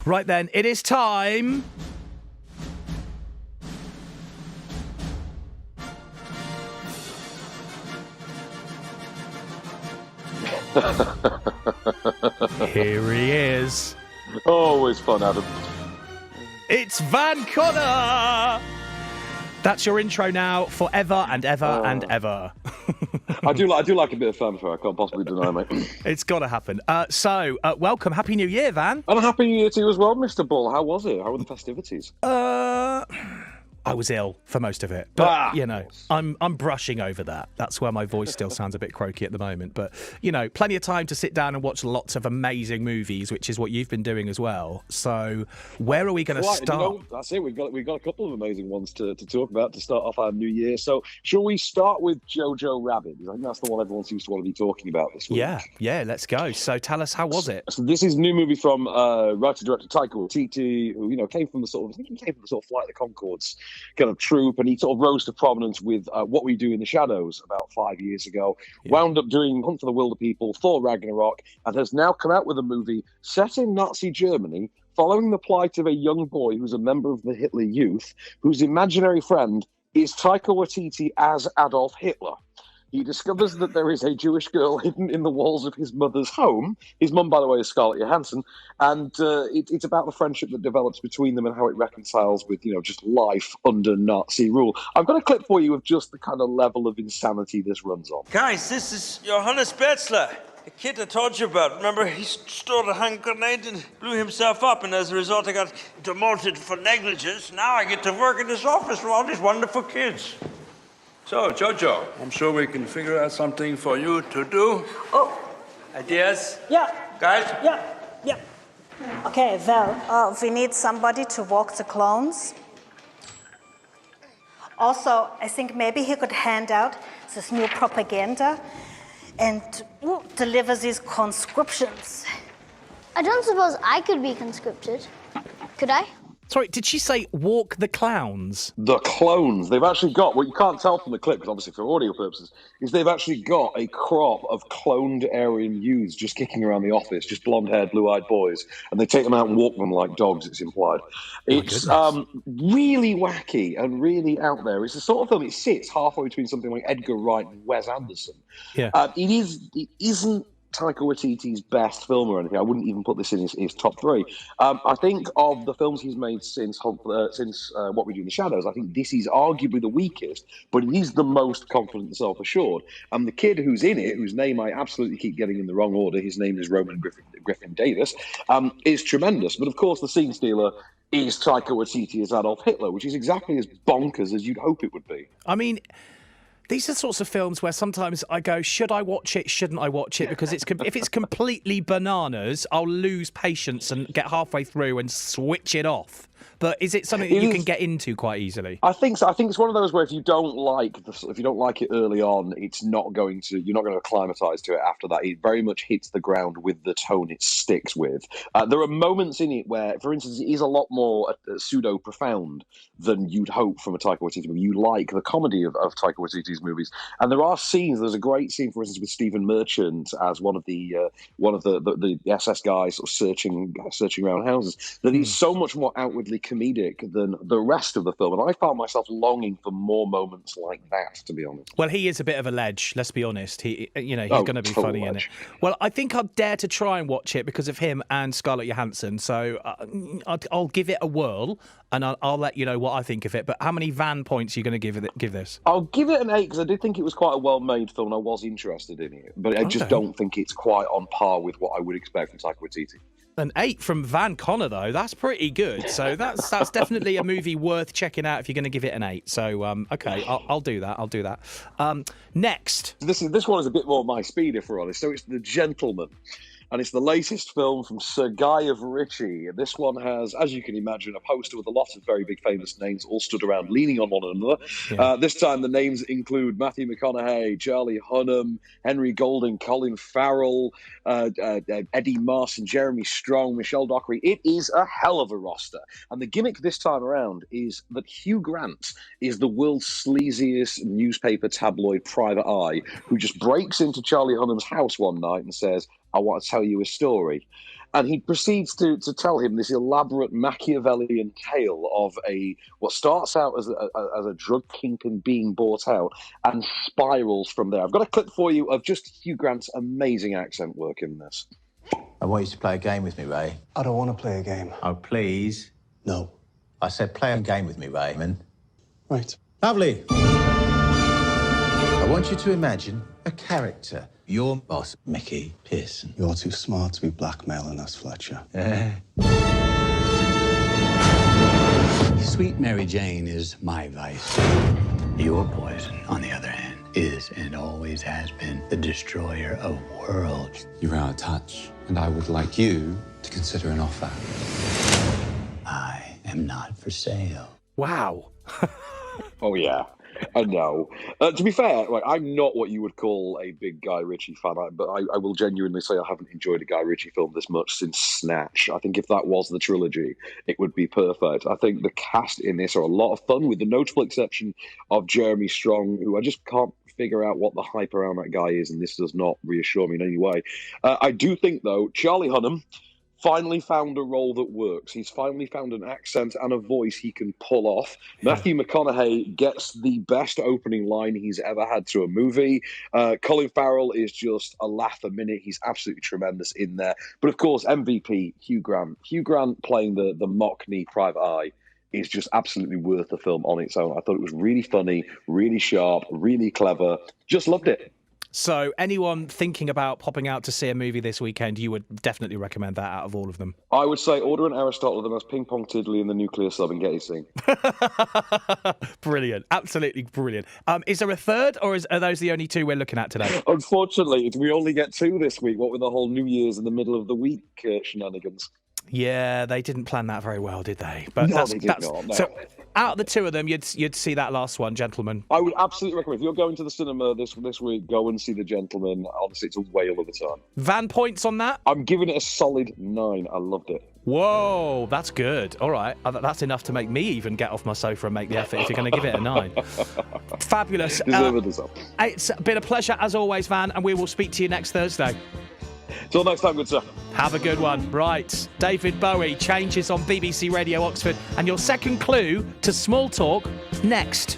Right then, it is time. Here he is. Always fun, Adam. It's Van Connor. That's your intro now, forever and ever and ever. I do like a bit of fanfare. I can't possibly deny, mate. It's got to happen. So, welcome. Happy New Year, Van. And a happy New Year to you as well, Mr. Bull. How was it? How were the festivities? I was ill for most of it, but I'm brushing over that. That's where my voice still sounds a bit croaky at the moment. But plenty of time to sit down and watch lots of amazing movies, which is what you've been doing as well. So, where are we going to start? That's it. We've got a couple of amazing ones to talk about to start off our new year. So, shall we start with Jojo Rabbit? I think that's the one everyone seems to want to be talking about this week. Yeah. Let's go. So, tell us, how was it? So, this is a new movie from writer-director Taika Waititi, who came from the sort of Flight of the Conchords kind of troupe, and he sort of rose to prominence with What We Do in the Shadows about 5 years ago, wound up doing Hunt for the Wilder People, Thor Ragnarok, and has now come out with a movie set in Nazi Germany, following the plight of a young boy who's a member of the Hitler Youth, whose imaginary friend is Taika Waititi as Adolf Hitler. He discovers that there is a Jewish girl hidden in the walls of his mother's home. His mum, by the way, is Scarlett Johansson. And it's about the friendship that develops between them and how it reconciles with, just life under Nazi rule. I've got a clip for you of just the kind of level of insanity this runs on. Guys, this is Johannes Betzler, the kid I told you about. Remember, he stole a hand grenade and blew himself up, and as a result, I got demoted for negligence. Now I get to work in this office with all these wonderful kids. So, Jojo, I'm sure we can figure out something for you to do. Oh. Ideas? Yeah. Guys? Yeah. Okay, well, we need somebody to walk the clones. Also, I think maybe he could hand out this new propaganda and deliver these conscriptions. I don't suppose I could be conscripted. Could I? Sorry, did she say walk the clowns? The clones. They've actually got, what you can't tell from the clip, because obviously for audio purposes, is they've actually got a crop of cloned Aryan youths just kicking around the office, just blonde-haired, blue-eyed boys, and they take them out and walk them like dogs, it's implied. It's really wacky and really out there. It's the sort of film, it sits halfway between something like Edgar Wright and Wes Anderson. Yeah. It isn't Taika Waititi's best film or anything. I wouldn't even put this in his top three. I think of the films he's made since What We Do in the Shadows, I think this is arguably the weakest, but it is the most confident and self-assured. And the kid who's in it, whose name I absolutely keep getting in the wrong order, his name is Roman Griffin Davis, is tremendous. But of course, the scene stealer is Taika Waititi as Adolf Hitler, which is exactly as bonkers as you'd hope it would be. I mean, these are sorts of films where sometimes I go, should I watch it, shouldn't I watch it? Because if it's completely bananas, I'll lose patience and get halfway through and switch it off. But is it something that you can get into quite easily? I think so. I think it's one of those where if you don't like it early on, you're not going to acclimatise to it after that. It very much hits the ground with the tone it sticks with. There are moments in it where, for instance, it is a lot more pseudo profound than you'd hope from a Taika Waititi movie. You like the comedy of Taika Waititi's movies, and there are scenes. There's a great scene, for instance, with Stephen Merchant as one of the SS guys sort of searching around houses. That he's so much more outwardly comedic than the rest of the film, and I found myself longing for more moments like that, to be honest. Well, he is a bit of a ledge, let's be honest. He's going to be funny in it. Well, I think I'd dare to try and watch it because of him and Scarlett Johansson, so I'll give it a whirl, and I'll let you know what I think of it. But how many Van points are you going to give this? I'll give it an 8 because I did think it was quite a well-made film and I was interested in it, but I just don't think it's quite on par with what I would expect from Taika Waititi. An 8 from Van Connor, though. That's pretty good. So that's definitely a movie worth checking out if you're going to give it an 8. So, okay, I'll do that. Next. This one is a bit more my speed, if we're honest. So it's The Gentleman. And it's the latest film from Sir Guy of Ritchie. And this one has, as you can imagine, a poster with a lot of very big famous names all stood around leaning on one another. Yeah. This time the names include Matthew McConaughey, Charlie Hunnam, Henry Golding, Colin Farrell, Eddie Moss and Jeremy Strong, Michelle Dockery. It is a hell of a roster. And the gimmick this time around is that Hugh Grant is the world's sleaziest newspaper tabloid private eye who just breaks into Charlie Hunnam's house one night and says, I want to tell you a story. and he proceeds to tell him this elaborate Machiavellian tale of what starts out as a drug kingpin being bought out and spirals from there. I've got a clip for you of just Hugh Grant's amazing accent work in this. I want you to play a game with me, Ray. I don't want to play a game. Oh, please. No. I said play a game with me, Raymond. Right. Lovely. I want you to imagine a character. Your boss, Mickey Pearson. You're too smart to be blackmailing us, Fletcher. Sweet Mary Jane is my vice. Your poison, on the other hand, is and always has been the destroyer of worlds. You're out of touch, and I would like you to consider an offer. I am not for sale. Wow. Oh, yeah. I know. To be fair, like, I'm not what you would call a big Guy Ritchie fan, but I will genuinely say I haven't enjoyed a Guy Ritchie film this much since Snatch. I think if that was the trilogy, it would be perfect. I think the cast in this are a lot of fun, with the notable exception of Jeremy Strong, who I just can't figure out what the hype around that guy is, and this does not reassure me in any way. I do think, though, Charlie Hunnam finally found a role that works. He's finally found an accent and a voice he can pull off. Matthew McConaughey gets the best opening line he's ever had to a movie. Colin Farrell is just a laugh a minute. He's absolutely tremendous in there. But of course, MVP, Hugh Grant. Hugh Grant playing the Mockney Private Eye is just absolutely worth the film on its own. I thought it was really funny, really sharp, really clever. Just loved it. So anyone thinking about popping out to see a movie this weekend, you would definitely recommend that out of all of them? I would say order an Aristotle, the most ping-pong tiddly in the nuclear sub, and get your scene. Brilliant. Absolutely brilliant. Is there a third, or are those the only two we're looking at today? Unfortunately, we only get two this week, what with the whole New Year's in the middle of the week shenanigans. Yeah, they didn't plan that very well, did they? But no, they did not. No. So, out of the two of them, you'd see that last one, Gentleman. I would absolutely recommend. If you're going to the cinema this week, go and see The Gentleman. Honestly, it's a whale of a time. Van points on that? I'm giving it a solid 9. I loved it. Whoa, that's good. All right, that's enough to make me even get off my sofa and make the effort if you're going to give it a 9. Fabulous. It's been a pleasure as always, Van, and we will speak to you next Thursday. Till next time, good sir. Have a good one. Right, David Bowie, Changes on BBC Radio Oxford, and your second clue to Small Talk next.